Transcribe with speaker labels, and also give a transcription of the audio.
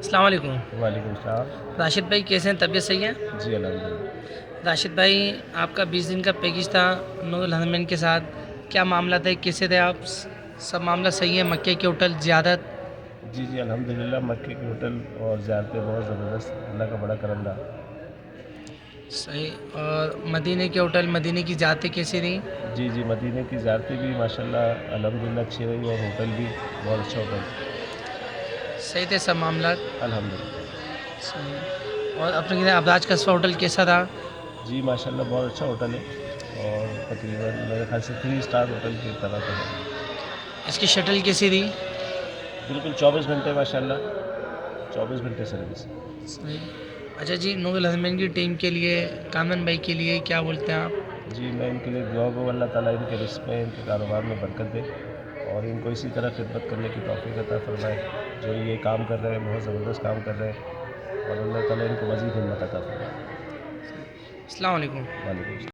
Speaker 1: السلام علیکم.
Speaker 2: وعلیکم السلام.
Speaker 1: راشد بھائی کیسے ہیں؟ طبیعت صحیح ہے؟
Speaker 2: جی الحمد للہ.
Speaker 1: راشد بھائی آپ کا 20 دن کا پیکج تھا نور الحرمین کے ساتھ، کیا معاملہ تھے؟ کیسے تھے آپ؟ سب معاملہ صحیح ہے؟ مکے کے ہوٹل زیارت؟
Speaker 2: جی الحمد للہ مکے کے ہوٹل اور زیارتیں بہت زبردست، اللہ کا بڑا کرم رہا.
Speaker 1: صحیح. اور مدینے کے ہوٹل، مدینے کی زیارتیں کیسی رہیں؟
Speaker 2: جی مدینے کی زیارتیں بھی ماشاءاللہ الحمد للہ اچھی رہی اور ہوٹل بھی بہت اچھا ہوٹل.
Speaker 1: صحیح تھے سب معاملات؟
Speaker 2: الحمد للہ.
Speaker 1: صحیح. اور اپنے ابراج قصبہ ہوٹل کیسا تھا؟
Speaker 2: جی ماشاءاللہ بہت اچھا ہوٹل ہے اور تقریباً میرے خیال سے 3 اسٹار ہوٹل کی طرح کا ہے.
Speaker 1: اس کی شٹل کیسی تھی؟
Speaker 2: بالکل 24 گھنٹے ماشاءاللہ، 24 گھنٹے سروس.
Speaker 1: صحیح. اچھا جی، نور الحرمین کی ٹیم کے لیے، کامن بھائی کے لیے کیا بولتے ہیں آپ؟
Speaker 2: جی میں ان کے لیے دعا گو، اللہ تعالیٰ ان کے رزق میں، ان کے کاروبار میں برکت دے اور ان کو اسی طرح خدمت کرنے کی توفیق عطا فرمائے. جو یہ کام کر رہے ہیں بہت زبردست کام کر رہے ہیں اور اللہ تعالیٰ ان کو مزید ہمت عطا فرمائے.
Speaker 1: السلام علیکم.
Speaker 2: وعلیکم السلام.